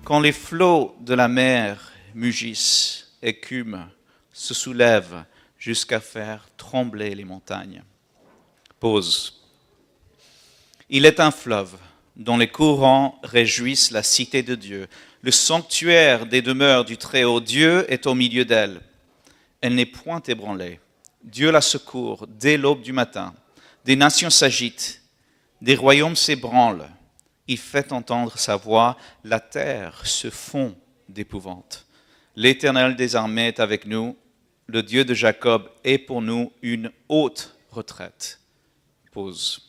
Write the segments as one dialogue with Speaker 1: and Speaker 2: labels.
Speaker 1: Quand les flots de la mer mugissent, écument, se soulèvent jusqu'à faire trembler les montagnes. Pause. Il est un fleuve dont les courants réjouissent la cité de Dieu. Le sanctuaire des demeures du Très-Haut, Dieu est au milieu d'elle. Elle n'est point ébranlée. Dieu la secourt dès l'aube du matin. Des nations s'agitent, des royaumes s'ébranlent. Il fait entendre sa voix, la terre se fond d'épouvante. L'Éternel des armées est avec nous, le Dieu de Jacob est pour nous une haute retraite. Pause.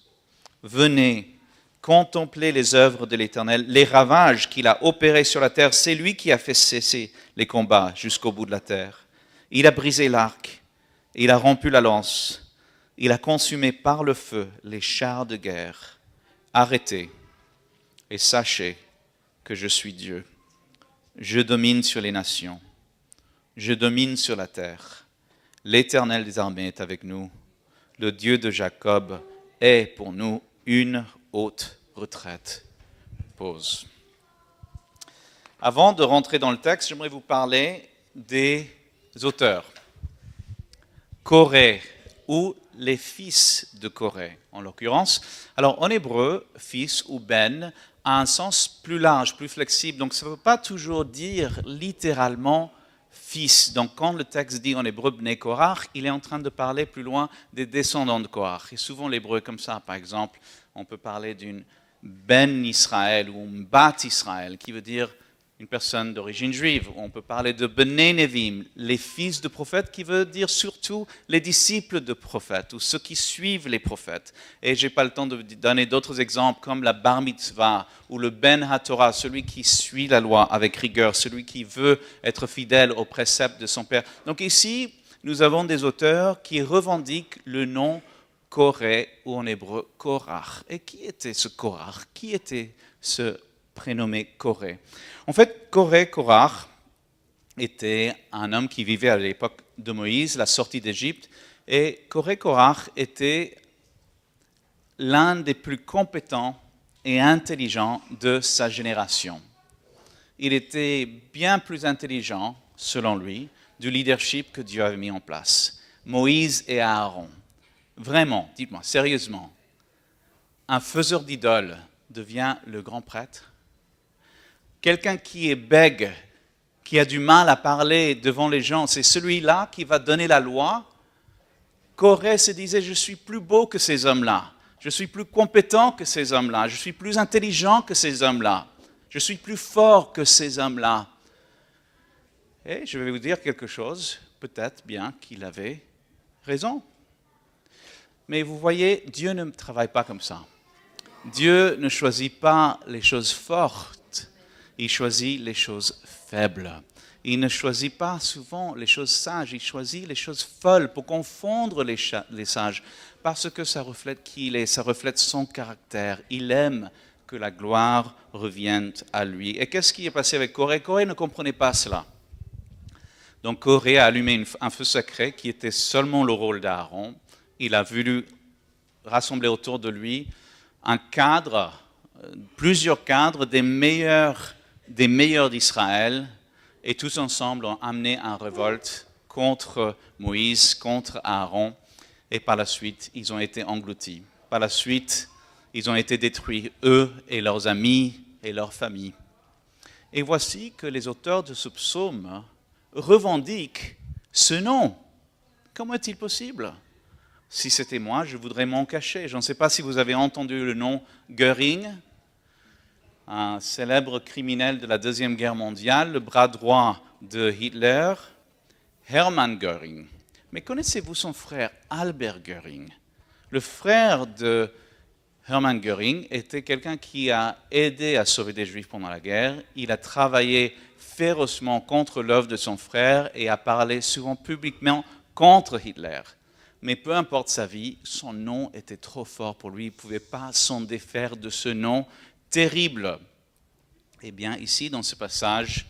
Speaker 1: Venez, contemplez les œuvres de l'Éternel, les ravages qu'il a opérés sur la terre. C'est lui qui a fait cesser les combats jusqu'au bout de la terre. Il a brisé l'arc, il a rompu la lance, il a consumé par le feu les chars de guerre. Arrêtez et sachez que je suis Dieu. Je domine sur les nations, je domine sur la terre. L'Éternel des armées est avec nous, le Dieu de Jacob est pour nous une haute retraite. Pause. Avant de rentrer dans le texte, j'aimerais vous parler des auteurs. Coré, ou les fils de Coré, en l'occurrence. Alors, en hébreu, fils ou ben a un sens plus large, plus flexible. Donc, ça ne veut pas toujours dire littéralement fils. Donc, quand le texte dit en hébreu Bnei Korach, il est en train de parler plus loin des descendants de Korach. Et souvent, l'hébreu comme ça, par exemple, on peut parler d'une Ben Israël ou une Bat Israël, qui veut dire une personne d'origine juive. On peut parler de Bnei Nevim, les fils de prophètes, qui veut dire surtout les disciples de prophètes ou ceux qui suivent les prophètes. Et je n'ai pas le temps de donner d'autres exemples comme la Bar Mitzvah ou le Ben HaTorah, celui qui suit la loi avec rigueur, celui qui veut être fidèle aux préceptes de son père. Donc ici, nous avons des auteurs qui revendiquent le nom Coré ou en hébreu Korach. Et qui était ce Korach? Qui était ce prénommé Coré? En fait, Coré, Korach, était un homme qui vivait à l'époque de Moïse, la sortie d'Égypte, et Coré, Korach était l'un des plus compétents et intelligents de sa génération. Il était bien plus intelligent, selon lui, du leadership que Dieu avait mis en place. Moïse et Aaron. Vraiment, dites-moi, sérieusement, un faiseur d'idoles devient le grand prêtre? Quelqu'un qui est bègue, qui a du mal à parler devant les gens, c'est celui-là qui va donner la loi. Coré se disait, je suis plus beau que ces hommes-là, je suis plus compétent que ces hommes-là, je suis plus intelligent que ces hommes-là, je suis plus fort que ces hommes-là. Et je vais vous dire quelque chose, peut-être bien qu'il avait raison. Mais vous voyez, Dieu ne travaille pas comme ça. Dieu ne choisit pas les choses fortes, il choisit les choses faibles. Il ne choisit pas souvent les choses sages, il choisit les choses folles pour confondre les sages, parce que ça reflète qui il est, ça reflète son caractère. Il aime que la gloire revienne à lui. Et qu'est-ce qui est passé avec Coré? Coré ne comprenait pas cela. Donc Coré a allumé un feu sacré qui était seulement le rôle d'Aaron. Il a voulu rassembler autour de lui un cadre, plusieurs cadres des meilleurs d'Israël, et tous ensemble ont amené une révolte contre Moïse, contre Aaron, et par la suite, ils ont été engloutis. Par la suite, ils ont été détruits, eux et leurs amis et leurs familles. Et voici que les auteurs de ce psaume revendiquent ce nom. Comment est-il possible? Si c'était moi, je voudrais m'en cacher. Je ne sais pas si vous avez entendu le nom Göring, un célèbre criminel de la Deuxième Guerre mondiale, le bras droit de Hitler, Hermann Göring. Mais connaissez-vous son frère Albert Göring? Le frère de Hermann Göring était quelqu'un qui a aidé à sauver des Juifs pendant la guerre. Il a travaillé férocement contre l'œuvre de son frère et a parlé souvent publiquement contre Hitler. Mais peu importe sa vie, son nom était trop fort pour lui. Il ne pouvait pas s'en défaire de ce nom terrible. Eh bien, ici, dans ce passage,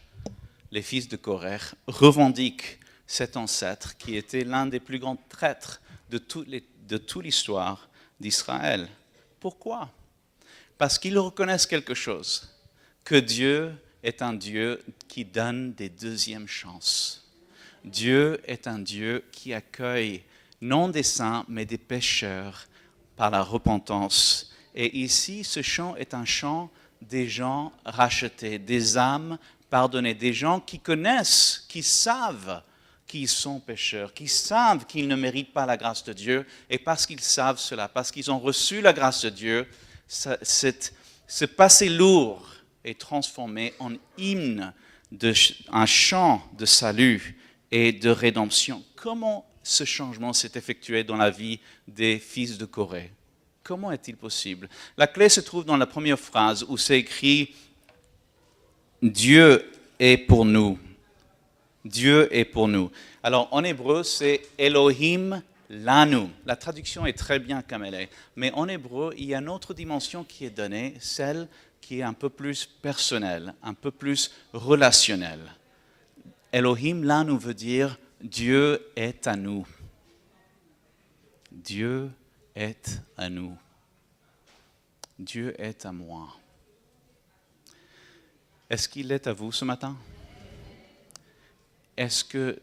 Speaker 1: les fils de Coré revendiquent cet ancêtre qui était l'un des plus grands traîtres de toute l'histoire d'Israël. Pourquoi? Parce qu'ils reconnaissent quelque chose, que Dieu est un Dieu qui donne des deuxièmes chances. Dieu est un Dieu qui accueille non des saints, mais des pécheurs par la repentance. Et ici, ce chant est un chant des gens rachetés, des âmes pardonnées, des gens qui connaissent, qui savent qu'ils sont pécheurs, qui savent qu'ils ne méritent pas la grâce de Dieu. Et parce qu'ils savent cela, parce qu'ils ont reçu la grâce de Dieu, ce passé lourd est transformé en hymne, un chant de salut et de rédemption. Comment ce changement s'est effectué dans la vie des fils de Corée? Comment est-il possible? La clé se trouve dans la première phrase où c'est écrit « Dieu est pour nous ». Dieu est pour nous. Alors en hébreu, c'est Elohim lanu. La traduction est très bien comme elle est. Mais en hébreu, il y a une autre dimension qui est donnée, celle qui est un peu plus personnelle, un peu plus relationnelle. Elohim lanu veut dire Dieu est à nous. Dieu est à nous. Dieu est à moi. Est-ce qu'il est à vous ce matin? Est-ce que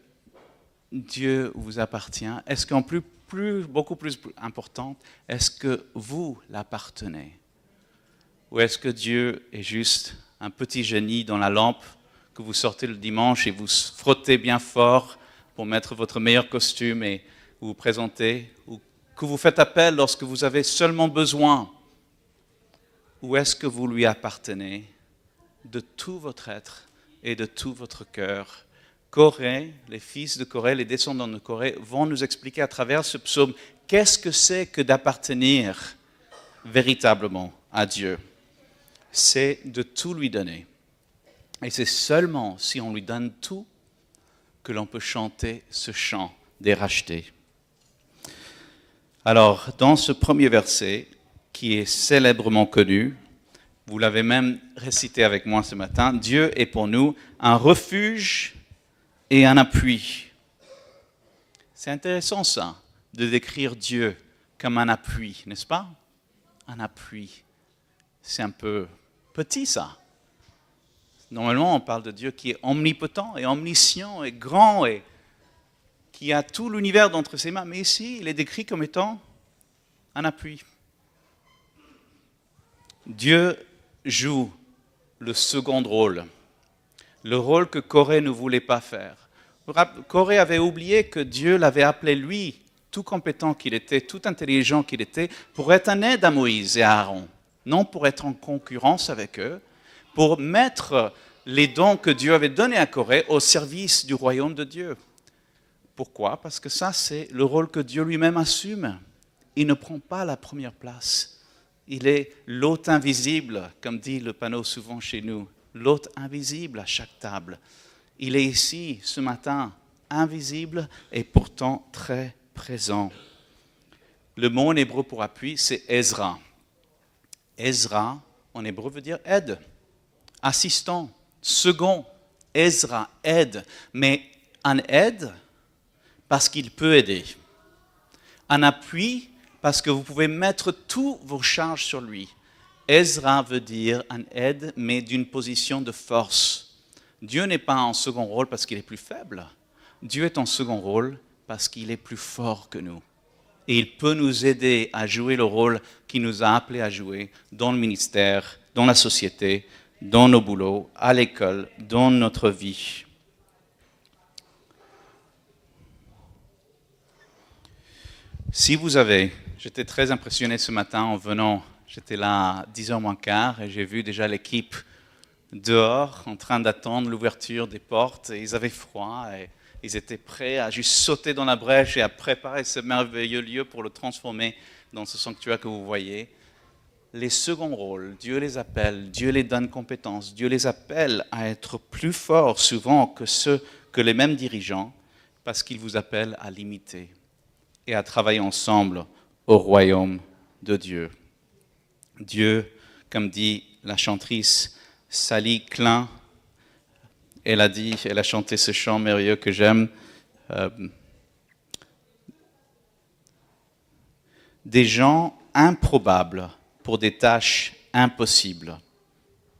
Speaker 1: Dieu vous appartient? Est-ce qu'en beaucoup plus important, est-ce que vous l'appartenez? Ou est-ce que Dieu est juste un petit génie dans la lampe que vous sortez le dimanche et vous frottez bien fort pour mettre votre meilleur costume et vous présenter, ou que vous faites appel lorsque vous avez seulement besoin? Ou est-ce que vous lui appartenez de tout votre être et de tout votre cœur? Corée, les fils de Corée, les descendants de Corée vont nous expliquer à travers ce psaume qu'est-ce que c'est que d'appartenir véritablement à Dieu. C'est de tout lui donner. Et c'est seulement si on lui donne tout que l'on peut chanter ce chant des rachetés. Alors, dans ce premier verset, qui est célèbrement connu, vous l'avez même récité avec moi ce matin, Dieu est pour nous un refuge et un appui. C'est intéressant ça, de décrire Dieu comme un appui, n'est-ce pas? Un appui. C'est un peu petit ça. Normalement, on parle de Dieu qui est omnipotent et omniscient et grand et qui a tout l'univers d'entre ses mains. Mais ici, il est décrit comme étant un appui. Dieu joue le second rôle, le rôle que Corée ne voulait pas faire. Corée avait oublié que Dieu l'avait appelé lui, tout compétent qu'il était, tout intelligent qu'il était, pour être un aide à Moïse et à Aaron, non pour être en concurrence avec eux, pour mettre les dons que Dieu avait donnés à Corée au service du royaume de Dieu. Pourquoi? Parce que ça, c'est le rôle que Dieu lui-même assume. Il ne prend pas la première place. Il est l'hôte invisible, comme dit le panneau souvent chez nous, l'hôte invisible à chaque table. Il est ici, ce matin, invisible et pourtant très présent. Le mot en hébreu pour appui, c'est Ezra. Ezra, en hébreu, veut dire aide, assistant, second. Ezra, aide, mais un aide parce qu'il peut aider. Un appui parce que vous pouvez mettre toutes vos charges sur lui. Ezra veut dire un aide, mais d'une position de force. Dieu n'est pas en second rôle parce qu'il est plus faible. Dieu est en second rôle parce qu'il est plus fort que nous. Et il peut nous aider à jouer le rôle qu'il nous a appelés à jouer dans le ministère, dans la société, dans nos boulots, à l'école, dans notre vie. Si vous avez, j'étais très impressionné ce matin en venant, j'étais là à 10h moins quart et j'ai vu déjà l'équipe dehors en train d'attendre l'ouverture des portes et ils avaient froid et ils étaient prêts à juste sauter dans la brèche et à préparer ce merveilleux lieu pour le transformer dans ce sanctuaire que vous voyez. Les seconds rôles, Dieu les appelle, Dieu les donne compétences, Dieu les appelle à être plus forts souvent que les mêmes dirigeants parce qu'il vous appelle à l'imiter et à travailler ensemble au royaume de Dieu. Dieu, comme dit la chantrice Sally Klein, elle a chanté ce chant merveilleux que j'aime. Des gens improbables pour des tâches impossibles.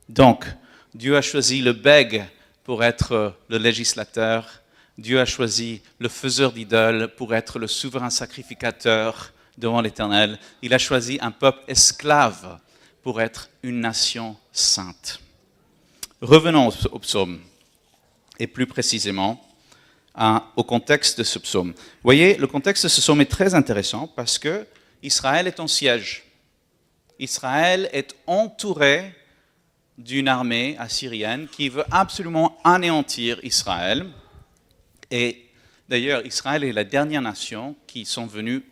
Speaker 1: Donc, Dieu a choisi le bègue pour être le législateur. Dieu a choisi le faiseur d'idoles pour être le souverain sacrificateur devant l'Éternel. Il a choisi un peuple esclave pour être une nation sainte. Revenons au psaume, et plus précisément au contexte de ce psaume. Vous voyez, le contexte de ce psaume est très intéressant parce que Israël est en siège. Israël est entouré d'une armée assyrienne qui veut absolument anéantir Israël. Et d'ailleurs, Israël est la dernière nation qui sont venus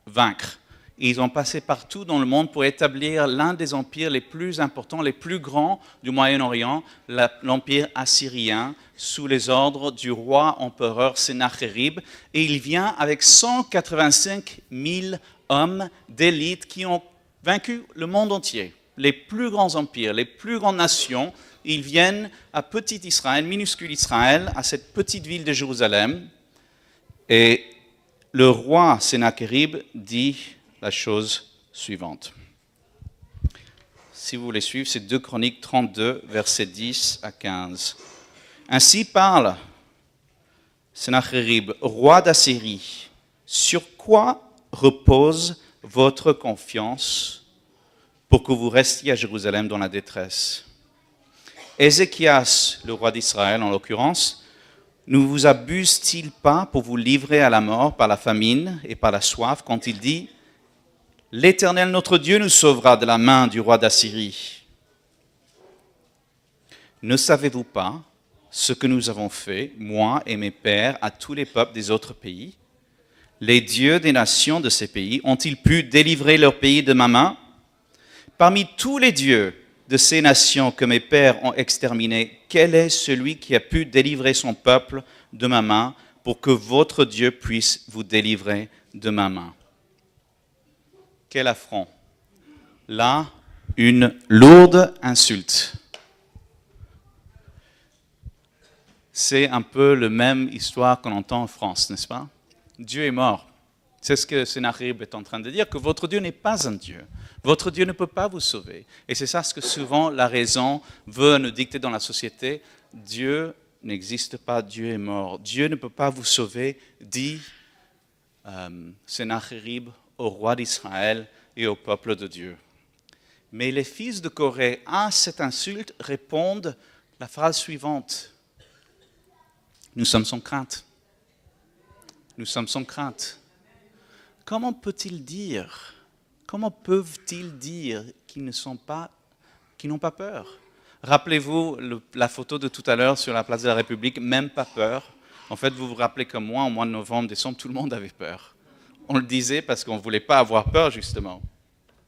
Speaker 1: vaincre. Ils ont passé partout dans le monde pour établir l'un des empires les plus importants, les plus grands du Moyen-Orient, l'empire assyrien, sous les ordres du roi empereur Sennacherib. Et il vient avec 185 000 hommes d'élite qui ont vaincu le monde entier. Les plus grands empires, les plus grandes nations, ils viennent à petit Israël, minuscule Israël, à cette petite ville de Jérusalem. Et le roi Sennacherib dit la chose suivante. Si vous voulez suivre, c'est 2 Chroniques 32, versets 10 à 15. Ainsi parle Sennacherib, roi d'Assyrie. Sur quoi repose votre confiance pour que vous restiez à Jérusalem dans la détresse? Ézéchias, le roi d'Israël en l'occurrence, ne vous abuse-t-il pas pour vous livrer à la mort par la famine et par la soif quand il dit « L'Éternel notre Dieu nous sauvera de la main du roi d'Assyrie » Ne savez-vous pas ce que nous avons fait, moi et mes pères, à tous les peuples des autres pays? Les dieux des nations de ces pays ont-ils pu délivrer leur pays de ma main? Parmi tous les dieux de ces nations que mes pères ont exterminés, quel est celui qui a pu délivrer son peuple de ma main pour que votre Dieu puisse vous délivrer de ma main? Quel affront! Là, une lourde insulte. C'est un peu la même histoire qu'on entend en France, n'est-ce pas? Dieu est mort. C'est ce que Sennacherib est en train de dire, que votre Dieu n'est pas un Dieu. Votre Dieu ne peut pas vous sauver. Et c'est ça ce que souvent la raison veut nous dicter dans la société. Dieu n'existe pas, Dieu est mort. Dieu ne peut pas vous sauver, dit Sennacherib au roi d'Israël et au peuple de Dieu. Mais les fils de Corée à cette insulte répondent la phrase suivante. Nous sommes sans crainte. Nous sommes sans crainte. Comment peuvent-ils dire qu'ils n'ont pas peur? Rappelez-vous la photo de tout à l'heure sur la place de la République, même pas peur. En fait, vous vous rappelez comme moi, au mois de novembre, décembre, tout le monde avait peur. On le disait parce qu'on ne voulait pas avoir peur, justement.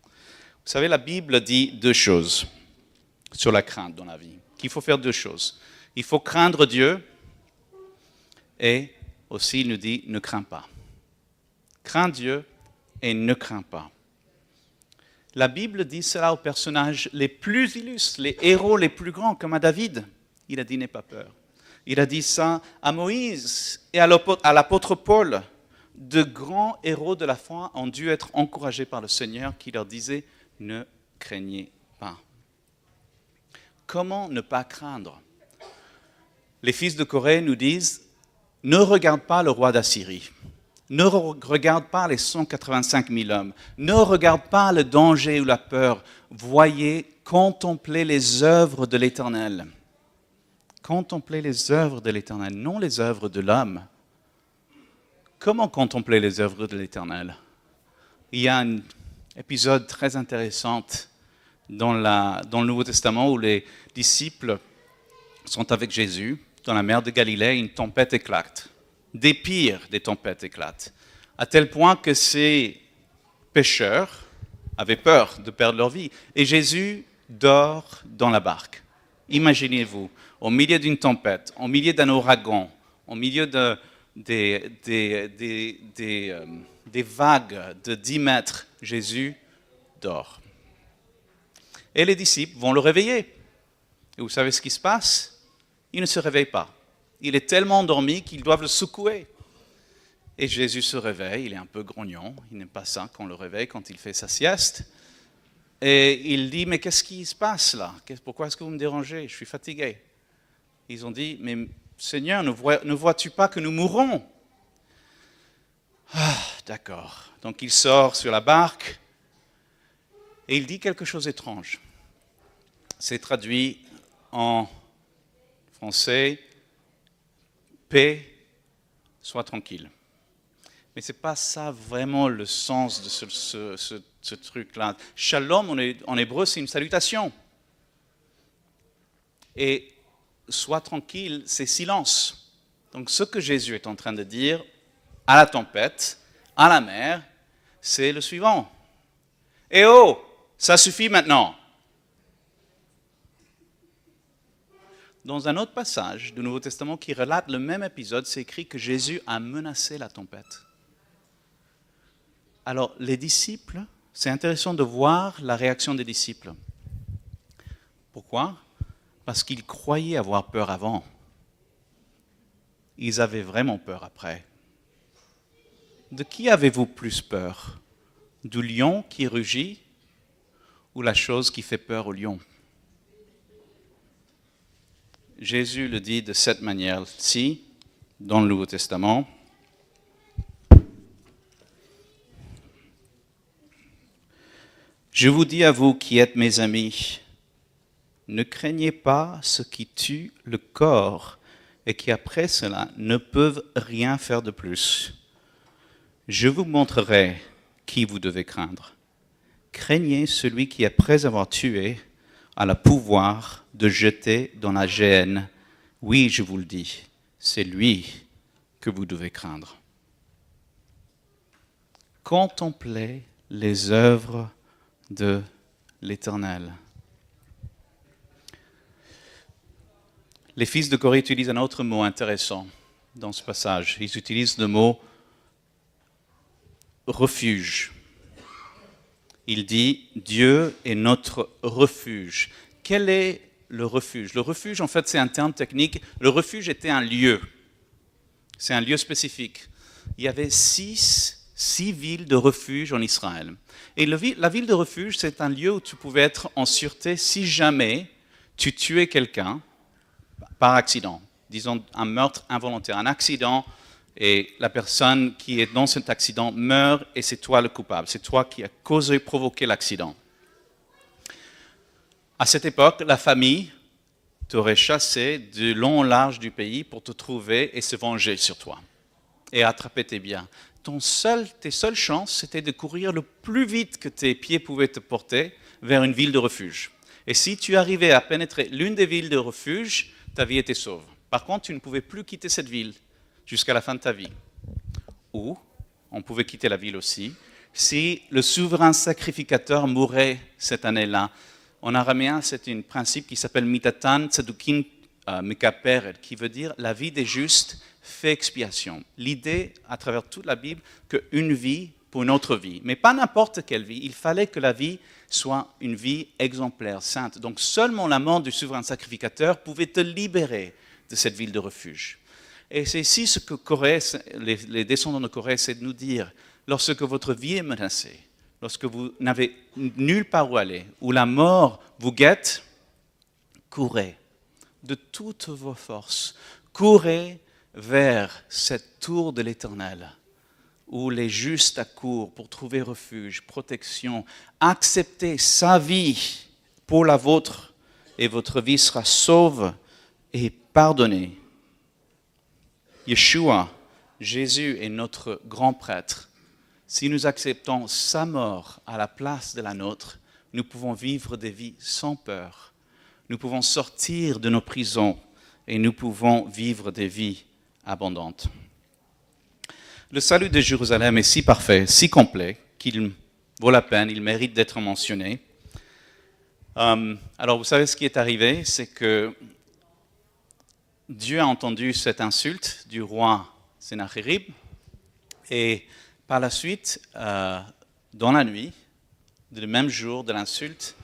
Speaker 1: Vous savez, la Bible dit 2 choses sur la crainte dans la vie. Qu'il faut faire 2 choses. Il faut craindre Dieu et aussi il nous dit ne crains pas. Crains Dieu et ne crains pas. La Bible dit cela aux personnages les plus illustres, les héros les plus grands, comme à David. Il a dit n'aie pas peur. Il a dit ça à Moïse et à l'apôtre Paul. De grands héros de la foi ont dû être encouragés par le Seigneur qui leur disait ne craignez pas. Comment ne pas craindre? Les fils de Corée nous disent ne regarde pas le roi d'Assyrie. Ne regarde pas les 185 000 hommes. Ne regarde pas le danger ou la peur. Voyez, contemplez les œuvres de l'Éternel. Contemplez les œuvres de l'Éternel, non les œuvres de l'homme. Comment contempler les œuvres de l'Éternel? Il y a un épisode très intéressant dans le Nouveau Testament où les disciples sont avec Jésus dans la mer de Galilée, une tempête éclate. Des pires des tempêtes éclatent, à tel point que ces pêcheurs avaient peur de perdre leur vie. Et Jésus dort dans la barque. Imaginez-vous, au milieu d'une tempête, au milieu d'un ouragan, au milieu des vagues de 10 mètres, Jésus dort. Et les disciples vont le réveiller. Et vous savez ce qui se passe? Il ne se réveille pas. Il est tellement endormi qu'ils doivent le secouer. Et Jésus se réveille, il est un peu grognon, il n'aime pas ça qu'on le réveille quand il fait sa sieste. Et il dit, mais qu'est-ce qui se passe là? Pourquoi est-ce que vous me dérangez? Je suis fatigué. Ils ont dit, mais Seigneur, ne vois-tu pas que nous mourrons? Ah, d'accord. Donc il sort sur la barque et il dit quelque chose d'étrange. C'est traduit en français, paix, sois tranquille. Mais ce n'est pas ça vraiment le sens de ce truc-là. Shalom en hébreu, c'est une salutation. Et sois tranquille, c'est silence. Donc ce que Jésus est en train de dire à la tempête, à la mer, c'est le suivant. Eh oh, ça suffit maintenant. Dans un autre passage du Nouveau Testament qui relate le même épisode, c'est écrit que Jésus a menacé la tempête. Alors, les disciples, c'est intéressant de voir la réaction des disciples. Pourquoi? Parce qu'ils croyaient avoir peur avant. Ils avaient vraiment peur après. De qui avez-vous plus peur? Du lion qui rugit ou la chose qui fait peur au lion? Jésus le dit de cette manière-ci dans le Nouveau Testament. Je vous dis à vous qui êtes mes amis, ne craignez pas ce qui tue le corps et qui après cela ne peuvent rien faire de plus. Je vous montrerai qui vous devez craindre. Craignez celui qui, après avoir tué, a le pouvoir de jeter dans la géhenne. Oui, je vous le dis, c'est lui que vous devez craindre. Contemplez les œuvres de l'Éternel. Les fils de Corée utilisent un autre mot intéressant dans ce passage. Ils utilisent le mot refuge. Il dit « Dieu est notre refuge ». Quel est le refuge? Le refuge, en fait, c'est un terme technique. Le refuge était un lieu. C'est un lieu spécifique. Il y avait six villes de refuge en Israël. Et la ville de refuge, c'est un lieu où tu pouvais être en sûreté si jamais tu tuais quelqu'un par accident. Disons un meurtre involontaire, un accident, et la personne qui est dans cet accident meurt et c'est toi le coupable. C'est toi qui as causé, provoqué l'accident. À cette époque, la famille t'aurait chassé du long au large du pays pour te trouver et se venger sur toi et attraper tes biens. Tes seules chances, c'était de courir le plus vite que tes pieds pouvaient te porter vers une ville de refuge. Et si tu arrivais à pénétrer l'une des villes de refuge, ta vie était sauve. Par contre, tu ne pouvais plus quitter cette ville jusqu'à la fin de ta vie. Ou, on pouvait quitter la ville aussi, si le souverain sacrificateur mourait cette année-là. En araméen, c'est un principe qui s'appelle mitatan tzadukin mekaperet, qui veut dire la vie des justes fait expiation. L'idée, à travers toute la Bible, qu'une vie pour une autre vie, mais pas n'importe quelle vie. Il fallait que la vie soit une vie exemplaire, sainte. Donc seulement la mort du souverain sacrificateur pouvait te libérer de cette ville de refuge. Et c'est ici ce que les descendants de Corée essaient de nous dire. Lorsque votre vie est menacée, lorsque vous n'avez nulle part où aller, où la mort vous guette, courez de toutes vos forces. Courez vers cette tour de l'Éternel, où les justes accourent pour trouver refuge, protection. Acceptez sa vie pour la vôtre, et votre vie sera sauve et pardonnée. Yeshua, Jésus est notre grand prêtre. Si nous acceptons sa mort à la place de la nôtre, nous pouvons vivre des vies sans peur. Nous pouvons sortir de nos prisons et nous pouvons vivre des vies abondantes. Le salut de Jérusalem est si parfait, si complet, qu'il vaut la peine, il mérite d'être mentionné. Alors vous savez ce qui est arrivé, c'est que Dieu a entendu cette insulte du roi Sennacherib et par la suite, dans la nuit, le même jour de l'insulte,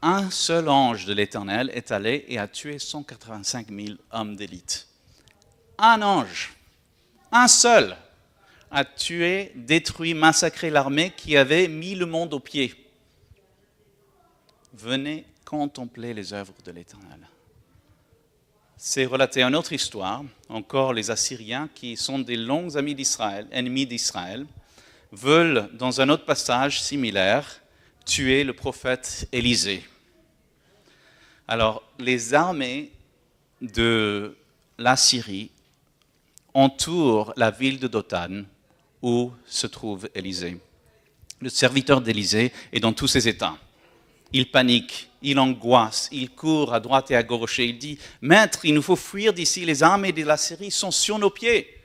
Speaker 1: un seul ange de l'Éternel est allé et a tué 185 000 hommes d'élite. Un ange, un seul, a tué, détruit, massacré l'armée qui avait mis le monde au pied. venez contempler les œuvres de l'Éternel. C'est relaté une autre histoire, encore les Assyriens, qui sont des longs amis d'Israël, ennemis d'Israël, veulent, dans un autre passage similaire, tuer le prophète Élisée. Alors, les armées de l'Assyrie entourent la ville de Dothan, où se trouve Élisée. Le serviteur d'Élisée est dans tous ses états. Il panique, il angoisse, il court à droite et à gauche et il dit « Maître, il nous faut fuir d'ici, les armées de l'Assyrie sont sur nos pieds !»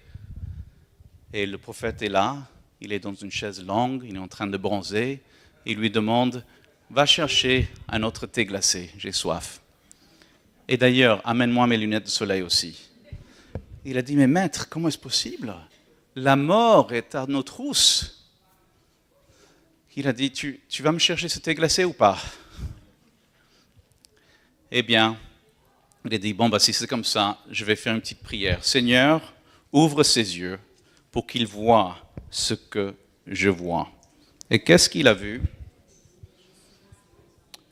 Speaker 1: Et le prophète est là, il est dans une chaise longue, il est en train de bronzer, il lui demande « Va chercher un autre thé glacé, j'ai soif. Et d'ailleurs, amène-moi mes lunettes de soleil aussi. » Il a dit « Mais maître, comment est-ce possible? La mort est à nos trousses. » Il a dit, tu vas me chercher ce thé glacé ou pas? Eh bien, il a dit, bon, si c'est comme ça, je vais faire une petite prière. Seigneur, ouvre ses yeux pour qu'il voie ce que je vois. Et qu'est-ce qu'il a vu?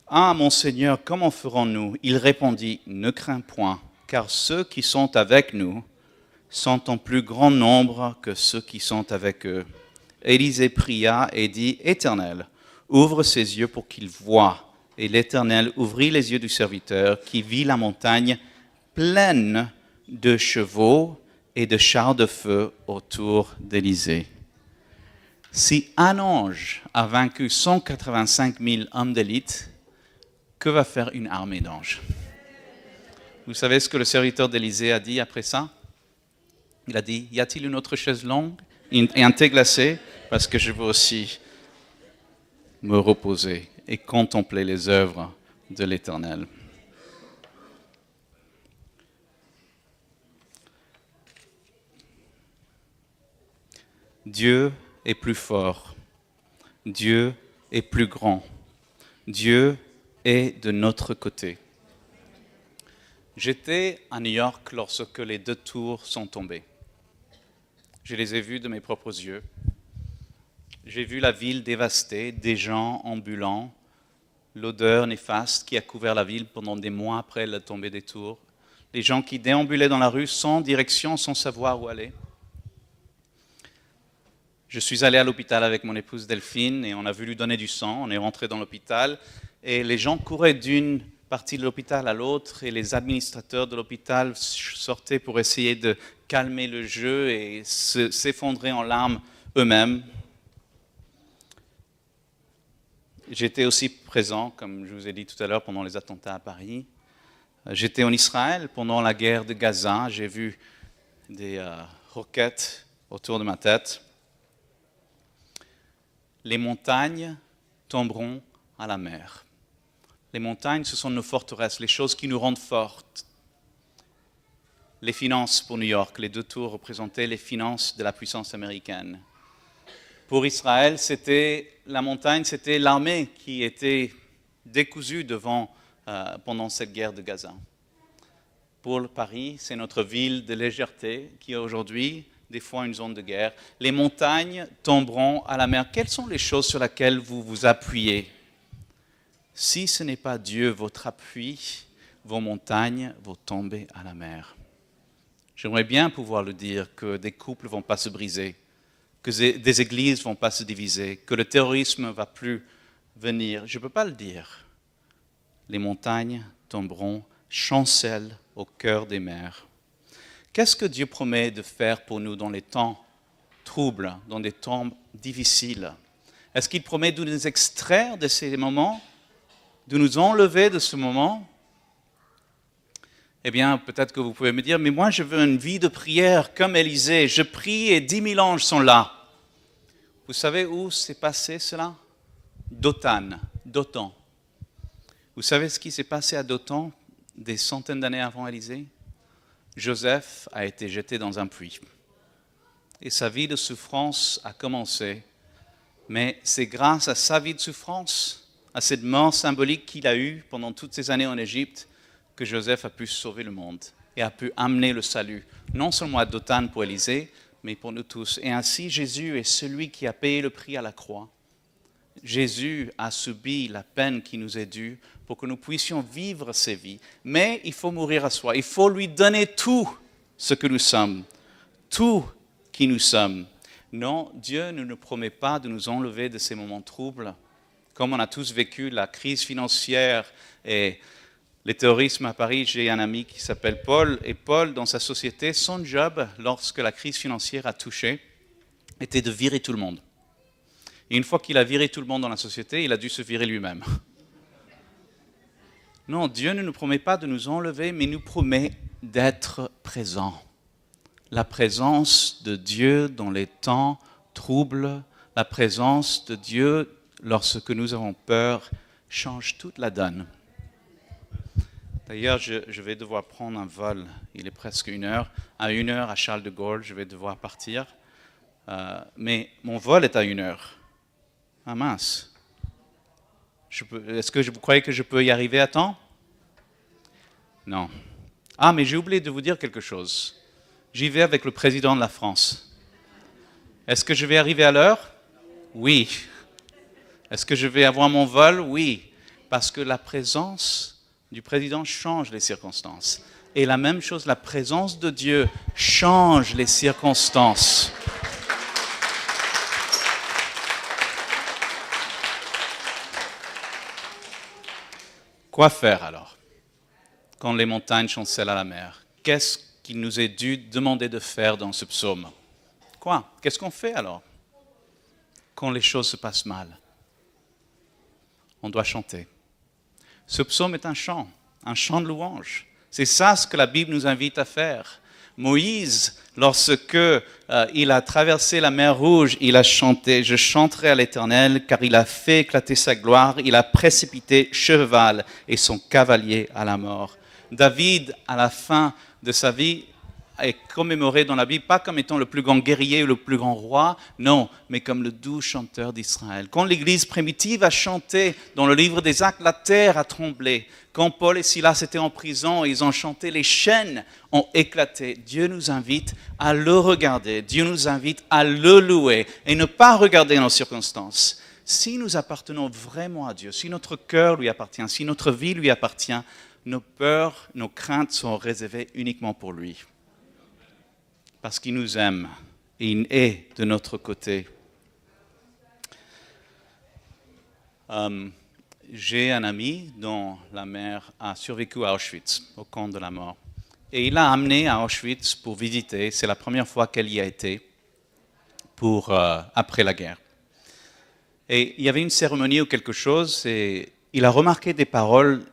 Speaker 1: Ah, mon Seigneur, comment ferons-nous? Il répondit, ne crains point, car ceux qui sont avec nous sont en plus grand nombre que ceux qui sont avec eux. Élisée pria et dit, Éternel, ouvre ses yeux pour qu'il voie. Et l'Éternel ouvrit les yeux du serviteur qui vit la montagne pleine de chevaux et de chars de feu autour d'Élisée. Si un ange a vaincu 185 000 hommes d'élite, que va faire une armée d'anges? Vous savez ce que le serviteur d'Élisée a dit après ça? Il a dit, y a-t-il une autre chaise longue et un thé glacé? Parce que je veux aussi me reposer et contempler les œuvres de l'Éternel. Dieu est plus fort. Dieu est plus grand. Dieu est de notre côté. J'étais à New York lorsque les 2 tours sont tombées. Je les ai vus de mes propres yeux. J'ai vu la ville dévastée, des gens ambulants, l'odeur néfaste qui a couvert la ville pendant des mois après la tombée des tours, les gens qui déambulaient dans la rue sans direction, sans savoir où aller. Je suis allé à l'hôpital avec mon épouse Delphine et on a voulu donner du sang. On est rentré dans l'hôpital et les gens couraient d'une partie de l'hôpital à l'autre et les administrateurs de l'hôpital sortaient pour essayer de calmer le jeu et s'effondrer en larmes eux-mêmes. J'étais aussi présent, comme je vous ai dit tout à l'heure, pendant les attentats à Paris. J'étais en Israël pendant la guerre de Gaza. J'ai vu des roquettes autour de ma tête. Les montagnes tomberont à la mer. Les montagnes, ce sont nos forteresses, les choses qui nous rendent fortes. Les finances pour New York, les 2 tours représentaient les finances de la puissance américaine. Pour Israël, la montagne, c'était l'armée qui était décousue pendant cette guerre de Gaza. Pour Paris, c'est notre ville de légèreté qui est aujourd'hui des fois une zone de guerre. Les montagnes tomberont à la mer. Quelles sont les choses sur lesquelles vous vous appuyez? Si ce n'est pas Dieu, votre appui, vos montagnes vont tomber à la mer. J'aimerais bien pouvoir le dire, que des couples ne vont pas se briser, que des églises ne vont pas se diviser, que le terrorisme ne va plus venir. Je ne peux pas le dire. Les montagnes tomberont, chancellent au cœur des mers. Qu'est-ce que Dieu promet de faire pour nous dans les temps troubles, dans des temps difficiles? Est-ce qu'il promet de nous extraire de ces moments, de nous enlever de ce moment? Eh bien, peut-être que vous pouvez me dire, mais moi je veux une vie de prière comme Élisée. Je prie et 10 000 anges sont là. Vous savez où s'est passé cela? Dothan. Vous savez ce qui s'est passé à Dothan des centaines d'années avant Élisée? Joseph a été jeté dans un puits. Et sa vie de souffrance a commencé. Mais c'est grâce à sa vie de souffrance, à cette mort symbolique qu'il a eue pendant toutes ces années en Égypte, que Joseph a pu sauver le monde et a pu amener le salut, non seulement à Dothan pour Élisée, mais pour nous tous. Et ainsi, Jésus est celui qui a payé le prix à la croix Jésus a subi la peine qui nous est due pour que nous puissions vivre ces vies. Mais il faut mourir à soi. Il faut lui donner tout ce que nous sommes, tout qui nous sommes. Non, Dieu ne nous promet pas de nous enlever de ces moments troubles. Comme on a tous vécu la crise financière et le terrorisme à Paris, j'ai un ami qui s'appelle Paul. Et Paul, dans sa société, son job, lorsque la crise financière a touché, était de virer tout le monde. Et une fois qu'il a viré tout le monde dans la société, il a dû se virer lui-même. Non, Dieu ne nous promet pas de nous enlever, mais nous promet d'être présent. La présence de Dieu dans les temps troubles, la présence de Dieu lorsque nous avons peur, change toute la donne. D'ailleurs, je vais devoir prendre un vol. Il est presque 1h. À 1h à Charles de Gaulle, je vais devoir partir. Mais mon vol est à 1h. Ah mince. Est-ce que vous croyez que je peux y arriver à temps? Non. Ah, mais j'ai oublié de vous dire quelque chose. J'y vais avec le président de la France. Est-ce que je vais arriver à l'heure? Oui. Est-ce que je vais avoir mon vol? Oui. Parce que la présence du président change les circonstances. Et la même chose, la présence de Dieu change les circonstances. Quoi faire alors, quand les montagnes chancellent à la mer? Qu'est-ce qu'il nous est dû demander de faire dans ce psaume? Quoi? Qu'est-ce qu'on fait alors, quand les choses se passent mal? On doit chanter. Ce psaume est un chant de louange. C'est ça ce que la Bible nous invite à faire. Moïse, lorsque il a traversé la mer Rouge, il a chanté « Je chanterai à l'Éternel, car il a fait éclater sa gloire, il a précipité cheval et son cavalier à la mort. » David, à la fin de sa vie, est commémoré dans la Bible, pas comme étant le plus grand guerrier ou le plus grand roi, non, mais comme le doux chanteur d'Israël. Quand l'Église primitive a chanté dans le livre des Actes, la terre a tremblé. Quand Paul et Silas étaient en prison, ils ont chanté, les chaînes ont éclaté. Dieu nous invite à le regarder, Dieu nous invite à le louer et ne pas regarder nos circonstances. Si nous appartenons vraiment à Dieu, si notre cœur lui appartient, si notre vie lui appartient, nos peurs, nos craintes sont réservées uniquement pour lui. Parce qu'il nous aime et il est de notre côté. J'ai un ami dont la mère a survécu à Auschwitz, au camp de la mort. Et il l'a amené à Auschwitz pour visiter. C'est la première fois qu'elle y a été après la guerre. Et il y avait une cérémonie ou quelque chose et il a remarqué des paroles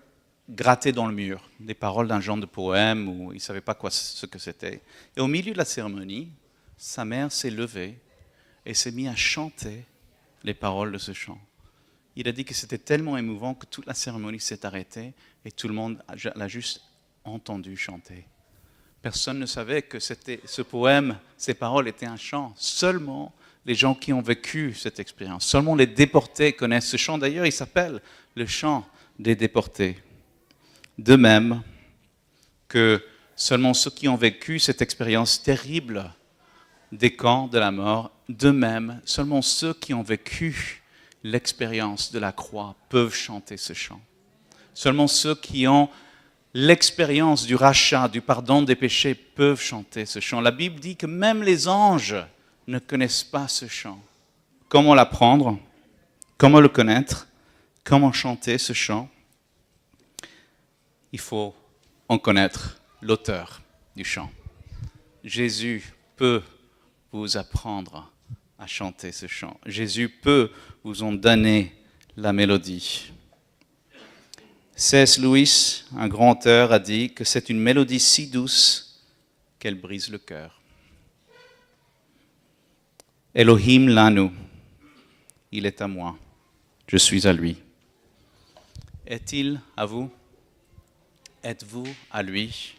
Speaker 1: grattées dans le mur, des paroles d'un genre de poème où il ne savait pas ce que c'était. Et au milieu de la cérémonie, sa mère s'est levée et s'est mise à chanter les paroles de ce chant. Il a dit que c'était tellement émouvant que toute la cérémonie s'est arrêtée et tout le monde l'a juste entendu chanter. Personne ne savait que ce poème, ces paroles étaient un chant. Seulement les gens qui ont vécu cette expérience, seulement les déportés connaissent ce chant. D'ailleurs, il s'appelle le chant des déportés. De même que seulement ceux qui ont vécu cette expérience terrible des camps de la mort, de même, seulement ceux qui ont vécu l'expérience de la croix peuvent chanter ce chant. Seulement ceux qui ont l'expérience du rachat, du pardon des péchés peuvent chanter ce chant. La Bible dit que même les anges ne connaissent pas ce chant. Comment l'apprendre? Comment le connaître? Comment chanter ce chant? Il faut en connaître l'auteur du chant. Jésus peut vous apprendre à chanter ce chant. Jésus peut vous en donner la mélodie. C.S. Lewis, un grand auteur, a dit que c'est une mélodie si douce qu'elle brise le cœur. Elohim lanu, il est à moi, je suis à lui. Est-il à vous? Êtes-vous à lui?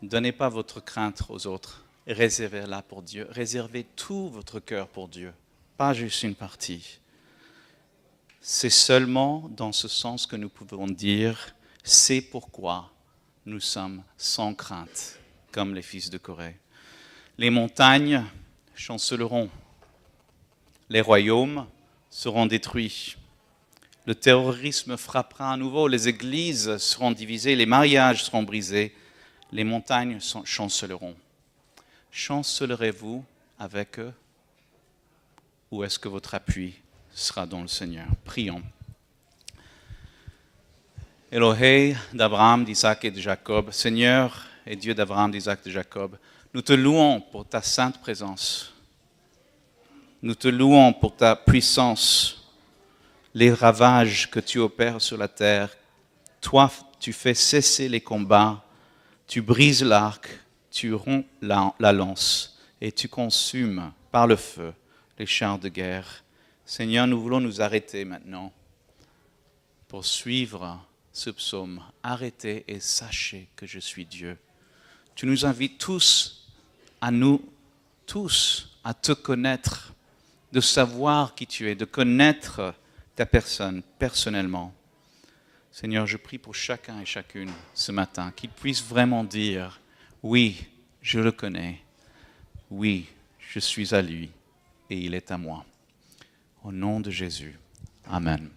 Speaker 1: Ne donnez pas votre crainte aux autres, réservez-la pour Dieu. Réservez tout votre cœur pour Dieu, pas juste une partie. C'est seulement dans ce sens que nous pouvons dire « c'est pourquoi nous sommes sans crainte », comme les fils de Corée. Les montagnes chanceleront, les royaumes seront détruits. Le terrorisme frappera à nouveau, les églises seront divisées, les mariages seront brisés, les montagnes chanceleront. Chancelerez-vous avec eux? Ou est-ce que votre appui sera dans le Seigneur? Prions. Elohé d'Abraham, d'Isaac et de Jacob, Seigneur et Dieu d'Abraham, d'Isaac et de Jacob, nous te louons pour ta sainte présence. Nous te louons pour ta puissance, les ravages que tu opères sur la terre. Toi, tu fais cesser les combats, tu brises l'arc, tu romps la lance et tu consumes par le feu les chars de guerre. Seigneur, nous voulons nous arrêter maintenant pour suivre ce psaume. Arrêtez et sachez que je suis Dieu. Tu nous invites tous à te connaître, de savoir qui tu es, de connaître ta personne personnellement. Seigneur, je prie pour chacun et chacune ce matin, qu'ils puissent vraiment dire, oui, je le connais, oui, je suis à lui et il est à moi. Au nom de Jésus, Amen.